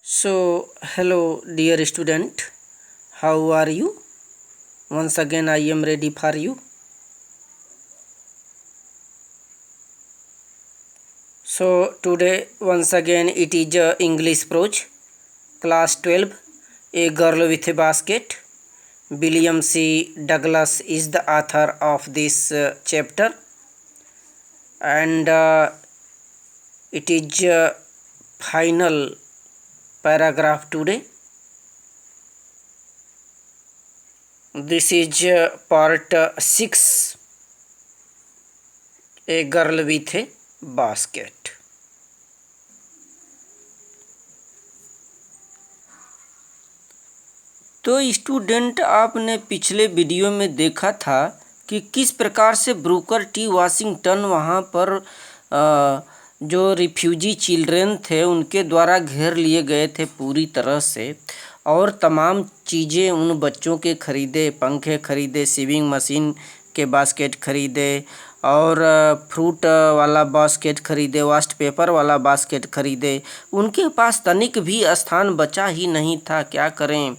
So, hello dear student, how are you? Once again I am ready for you. So, today once again it is English prose, class 12, A Girl with a Basket. William C. Douglas is the author of this chapter, and it is final paragraph today. This is part 6, A Girl with a Basket. तो student, आपने पिछले video में देखा था कि किस प्रकार से ब्रूकर टी वाशिंगटन वहाँ पर जो रिफ्यूजी चिल्ड्रेन थे उनके द्वारा घेर लिए गए थे पूरी तरह से, और तमाम चीज़ें उन बच्चों के खरीदे, पंखे खरीदे, सीविंग मशीन के बास्केट खरीदे, और फ्रूट वाला बास्केट खरीदे, वास्ट पेपर वाला बास्केट खरीदे। उनके पास तनिक भी स्थान बचा ही नहीं था, क्या करें।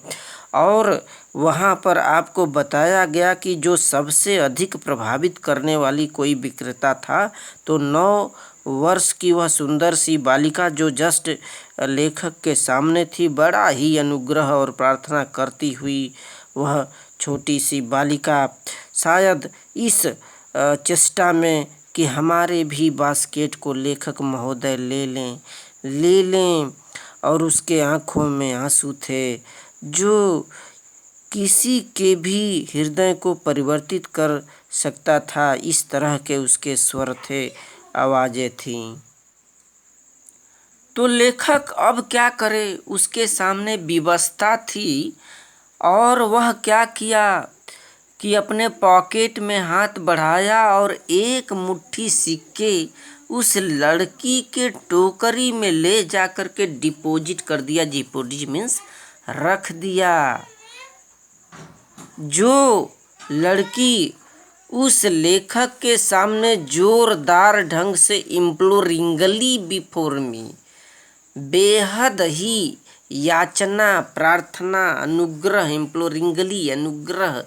और वहाँ पर आपको बताया गया कि जो सबसे अधिक प्रभावित करने वाली कोई विक्रेता था तो 9 वर्ष की वह सुंदर सी बालिका जो जस्ट लेखक के सामने थी, बड़ा ही अनुग्रह और प्रार्थना करती हुई वह छोटी सी बालिका शायद इस चेष्टा में कि हमारे भी बास्केट को लेखक महोदय ले लें, और उसके आँखों में आंसू थे जो किसी के भी हृदय को परिवर्तित कर सकता था। इस तरह के उसके स्वर थे, आवाज़ें थीं। तो लेखक अब क्या करे, उसके सामने विवशता थी, और वह क्या किया कि अपने पॉकेट में हाथ बढ़ाया और एक मुट्ठी सिक्के उस लड़की के टोकरी में ले जाकर के डिपॉजिट कर दिया। डिपॉजिट मीन्स रख दिया। जो लड़की उस लेखक के सामने जोरदार ढंग से इम्प्लोरिंगली बिफोर मी, बेहद ही याचना, प्रार्थना, अनुग्रह, इम्प्लोरिंगली अनुग्रह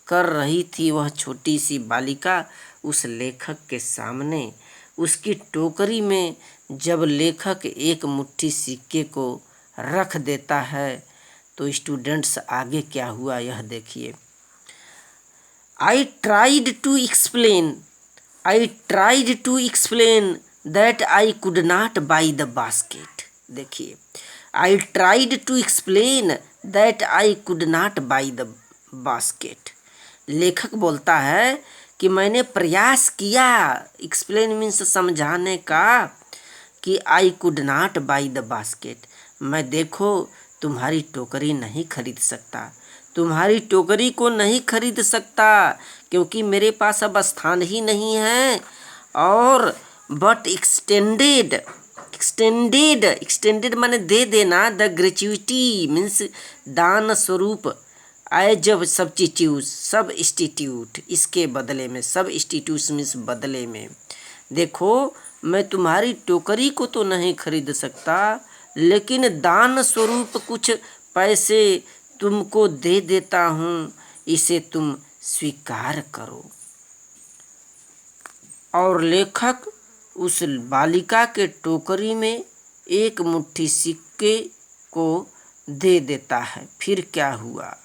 कर रही थी, वह छोटी सी बालिका उस लेखक के सामने, उसकी टोकरी में जब लेखक एक मुट्ठी सिक्के को रख देता है तो स्टूडेंट्स आगे क्या हुआ यह देखिए। I tried to explain that I could not buy the basket. देखिए, I tried to explain that I could not buy the basket. लेखक बोलता है कि मैंने प्रयास किया, एक्सप्लेन मीन्स समझाने का, कि I could not buy the basket, मैं देखो तुम्हारी टोकरी नहीं खरीद सकता, तुम्हारी टोकरी को नहीं खरीद सकता क्योंकि मेरे पास अब स्थान ही नहीं है। और बट एक्सटेंडेड माने दे देना, द ग्रेच्युटी मीन्स दान स्वरूप, एज सब्स्टिट्यूट, इसके बदले में, सब्स्टिट्यूट मीन्स बदले में, देखो मैं तुम्हारी टोकरी को तो नहीं खरीद सकता लेकिन दान स्वरूप कुछ पैसे तुमको दे देता हूँ, इसे तुम स्वीकार करो। और लेखक उस बालिका के टोकरी में एक मुट्ठी सिक्के को दे देता है। फिर क्या हुआ,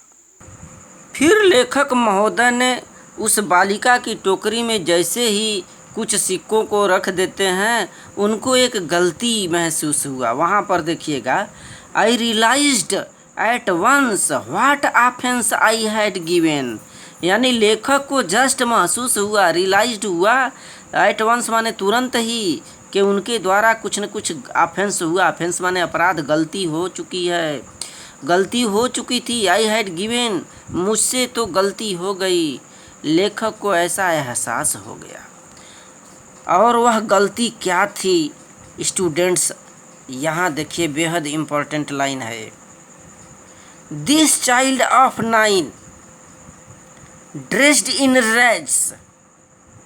फिर लेखक महोदय ने उस बालिका की टोकरी में जैसे ही कुछ सिक्कों को रख देते हैं, उनको एक गलती महसूस हुआ। वहाँ पर देखिएगा, I realized at once what offence I had given, यानी लेखक को जस्ट महसूस हुआ, रियलाइज्ड हुआ, एट वंस माने तुरंत ही, कि उनके द्वारा कुछ न कुछ ऑफेंस हुआ। ऑफेंस माने अपराध, गलती हो चुकी है, गलती हो चुकी थी। आई हैड गिवन, मुझसे तो गलती हो गई। लेखक को ऐसा एहसास हो गया। और वह गलती क्या थी स्टूडेंट्स, यहाँ देखिए बेहद इम्पोर्टेंट लाइन है। This child of 9 dressed in rags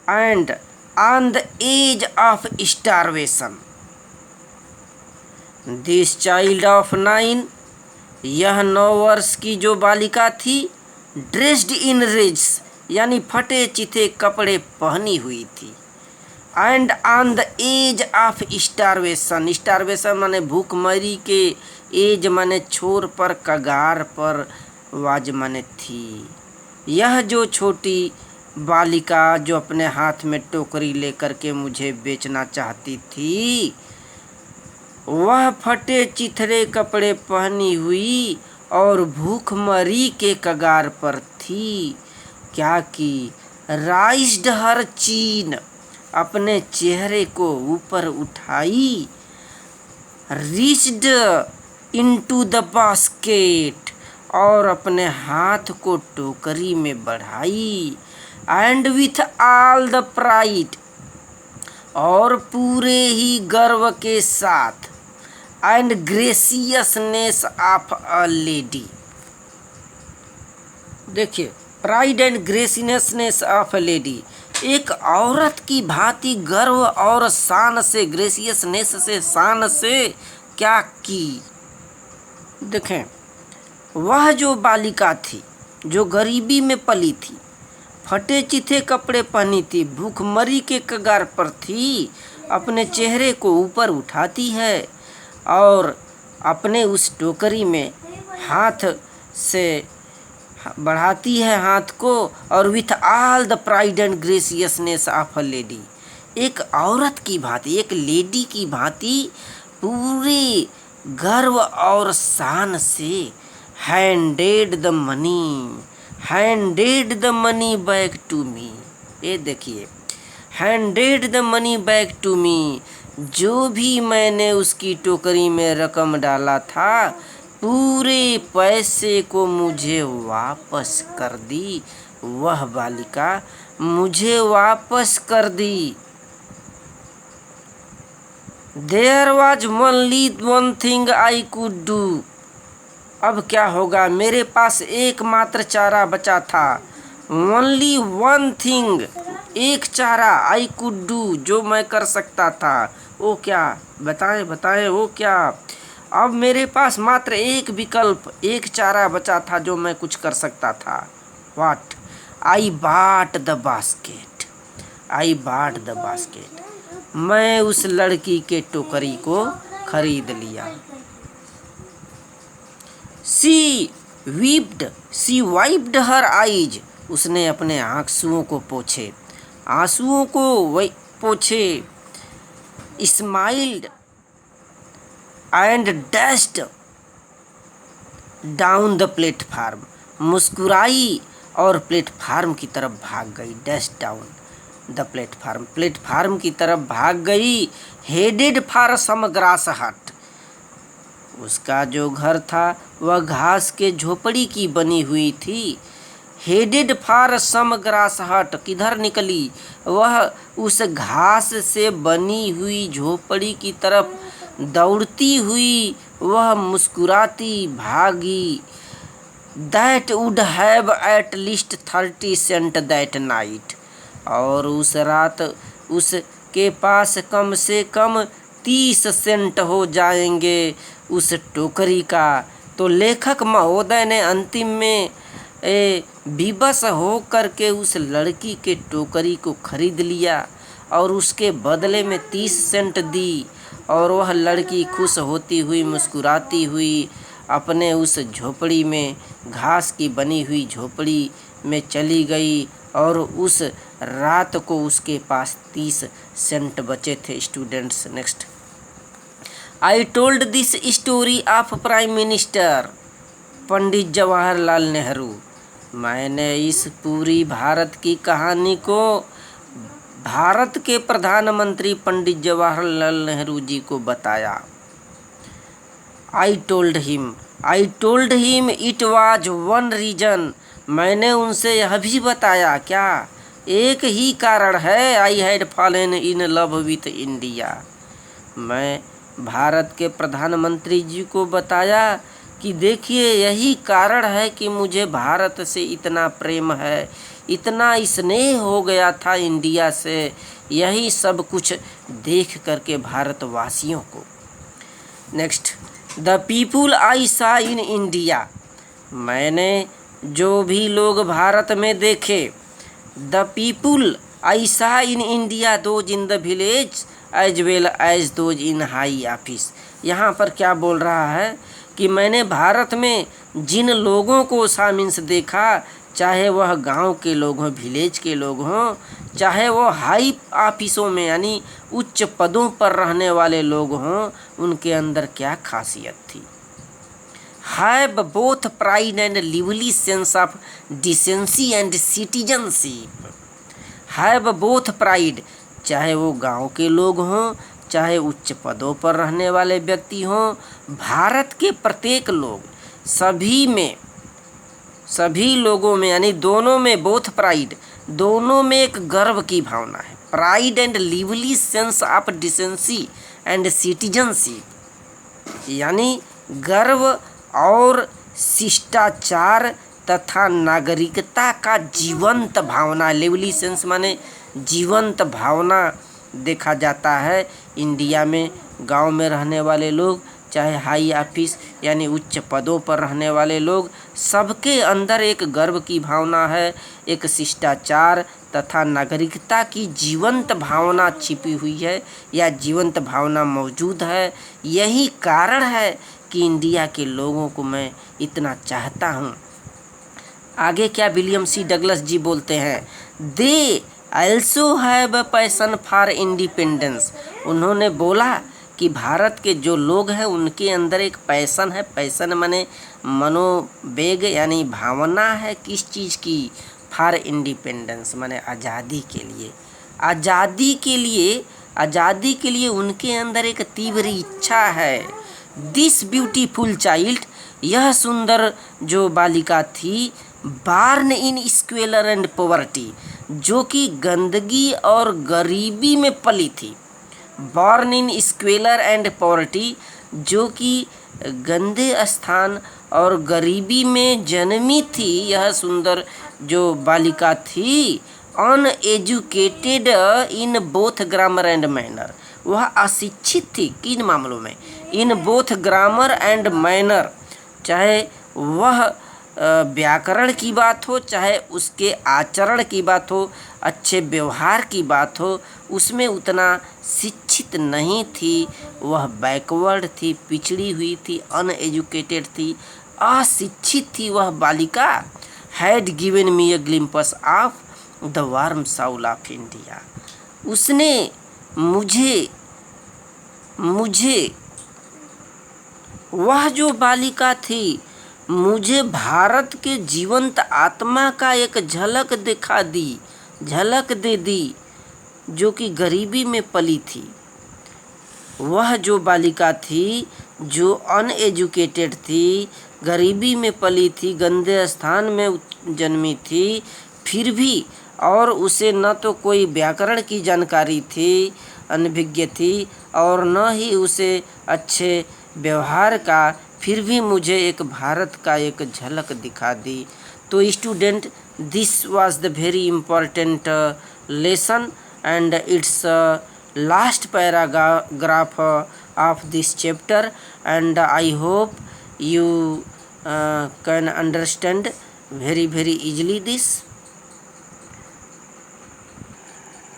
and on the edge of starvation this child of 9, यह 9 वर्ष की जो बालिका थी, ड्रेस्ड इन रेग्स यानी फटे चिथे कपड़े पहनी हुई थी, and on the edge of starvation, starvation माने भूखमरी के, एज माने छोर पर, कगार पर, वाज माने थी। यह जो छोटी बालिका जो अपने हाथ में टोकरी लेकर के मुझे बेचना चाहती थी, वह फटे चिथड़े कपड़े पहनी हुई और भूखमरी के कगार पर थी। क्या की? राइज्ड हर चीन, अपने चेहरे को ऊपर उठाई, रीच्ड इनटू द बास्केट, और अपने हाथ को टोकरी में बढ़ाई, and with all the pride, और पूरे ही गर्व के साथ, and graciousness of a lady. देखिए, pride and graciousness of a lady, एक औरत की भांति गर्व और शान से, ग्रेसियसनेस से, शान से क्या की। देखें, वह जो बालिका थी जो गरीबी में पली थी, फटे चिथे कपड़े पहनी थी, भूखमरी के कगार पर थी, अपने चेहरे को ऊपर उठाती है और अपने उस टोकरी में हाथ से बढ़ाती है हाथ को, और with all the pride and graciousness of a lady, एक औरत की भांति, एक लेडी की भांति पूरे गर्व और शान से handed the money back to me. ये देखिए, handed the money back to me, जो भी मैंने उसकी टोकरी में रकम डाला था, पूरे पैसे को मुझे वापस कर दी। वह बालिका मुझे वापस कर दी। There was only one thing I could do, अब क्या होगा, मेरे पास एकमात्र चारा बचा था। Only one thing, एक चारा, I could do, जो मैं कर सकता था। वो क्या? बताएं वो क्या? अब मेरे पास मात्र एक विकल्प, एक चारा बचा था जो मैं कुछ कर सकता था। What? I bought the basket, मैं उस लड़की के टोकरी को खरीद लिया। She wiped her eyes, उसने अपने आंसुओं को पोंछे, smiled and dashed down the platform, मुस्कुराई और प्लेटफार्म की तरफ भाग गई। Dash down the platform, platform की तरफ भाग गई। हेडेड फॉर सम ग्रास हट, उसका जो घर था वह घास के झोपड़ी की बनी हुई थी। हेडेड फॉर सम ग्रास हट, किधर निकली? वह उस घास से बनी हुई झोपड़ी की तरफ दौड़ती हुई, वह मुस्कुराती भागी। That would have at least 30 cent that night, और उस रात उसके पास कम से कम 30 सेंट हो जाएंगे उस टोकरी का। तो लेखक महोदय ने अंतिम में विवश हो करके उस लड़की के टोकरी को खरीद लिया और उसके बदले में 30 सेंट दी, और वह लड़की खुश होती हुई, मुस्कुराती हुई अपने उस झोपड़ी में, घास की बनी हुई झोपड़ी में चली गई, और उस रात को उसके पास 30 सेंट बचे थे। Students, next, I told this story of prime minister Pandit Jawaharlal Nehru, मैंने इस पूरी भारत की कहानी को भारत के प्रधानमंत्री पंडित जवाहरलाल नेहरू जी को बताया। I told him it was one reason, मैंने उनसे यह भी बताया, क्या? एक ही कारण है, I had fallen in love with India, मैं भारत के प्रधानमंत्री जी को बताया कि देखिए यही कारण है कि मुझे भारत से इतना प्रेम है, इतना स्नेह हो गया था इंडिया से, यही सब कुछ देख करके भारतवासियों को। Next, the people I saw in India, मैंने जो भी लोग भारत में देखे। The people I saw in India those in the village as well as those in high office. यहाँ पर क्या बोल रहा है कि मैंने भारत में जिन लोगों को सा मीन्स देखा, चाहे वह गांव के लोग हों, विलेज के लोग हों, चाहे वो हाई ऑफिसों में यानी उच्च पदों पर रहने वाले लोग हों, उनके अंदर क्या खासियत थी। Have both pride and lively sense of decency and citizenship. Have both pride, चाहे वो गांव के लोग हों, चाहे उच्च पदों पर रहने वाले व्यक्ति हों, भारत के प्रत्येक लोग, सभी लोगों में यानी दोनों में, बोथ प्राइड, दोनों में एक गर्व की भावना है। Pride and lively sense of decency and citizenship, यानी गर्व और शिष्टाचार तथा नागरिकता का जीवंत भावना। लिवली सेंस माने जीवंत भावना देखा जाता है इंडिया में। गांव में रहने वाले लोग, चाहे हाई ऑफिस यानी उच्च पदों पर रहने वाले लोग, सबके अंदर एक गर्व की भावना है, एक शिष्टाचार तथा नागरिकता की जीवंत भावना छिपी हुई है या जीवंत भावना मौजूद है। यही कारण है कि इंडिया के लोगों को मैं इतना चाहता हूँ। आगे क्या विलियम सी डगलस जी बोलते हैं, दे also have a passion for independence. उन्होंने बोला कि भारत के जो लोग हैं उनके अंदर एक पैसन है। पैसन माने मनोवेग यानी भावना है, किस चीज़ की, फॉर इंडिपेंडेंस माने आज़ादी के लिए। आज़ादी के लिए उनके अंदर एक तीव्र इच्छा है। दिस ब्यूटीफुल चाइल्ड, यह सुंदर जो बालिका थी, बार्न इन स्क्वेलर एंड पॉवर्टी, जो कि गंदगी और गरीबी में पली थी। बॉर्न इन स्क्वेलर एंड पॉवर्टी, जो कि गंदे स्थान और गरीबी में जन्मी थी। यह सुंदर जो बालिका थी, uneducated in both grammar and manner, वह अशिक्षित थी किन मामलों में, in both grammar and manner, चाहे वह व्याकरण की बात हो, चाहे उसके आचरण की बात हो, अच्छे व्यवहार की बात हो, उसमें उतना शिक्षित नहीं थी। वह बैकवर्ड थी, पिछड़ी हुई थी, अनएजुकेटेड थी, अशिक्षित थी वह बालिका। Had given me a glimpse of the warm soul of India, उसने मुझे वह जो बालिका थी, मुझे भारत के जीवंत आत्मा का एक झलक दे दी, जो कि गरीबी में पली थी। वह जो बालिका थी जो अनएजुकेटेड थी, गरीबी में पली थी, गंदे स्थान में जन्मी थी, फिर भी, और उसे न तो कोई व्याकरण की जानकारी थी, अनभिज्ञ थी, और न ही उसे अच्छे व्यवहार का, फिर भी मुझे एक भारत का एक झलक दिखा दी। तो student, this was the very important lesson and its last paragraph of this chapter, and I hope you can understand very easily this.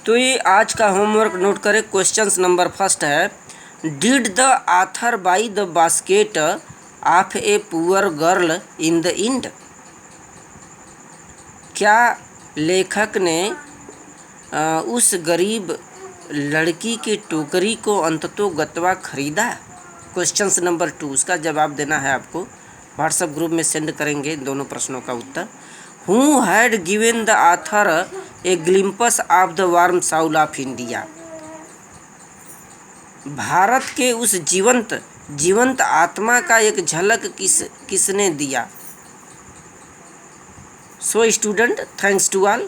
तो ये आज का होमवर्क नोट करें। क्वेश्चंस नंबर फर्स्ट है, did the author buy the basket of a poor girl in the end, क्या लेखक ने उस गरीब लड़की की टोकरी को अंततोगत्वा खरीदा। क्वेश्चंस नंबर 2, उसका जवाब देना है आपको। व्हाट्सएप ग्रुप में सेंड करेंगे दोनों प्रश्नों का उत्तर। Who had given the author a glimpse of the warm soul of India, Bharat के उस जीवंत आत्मा का एक झलक किसने दिया। So student, thanks to all.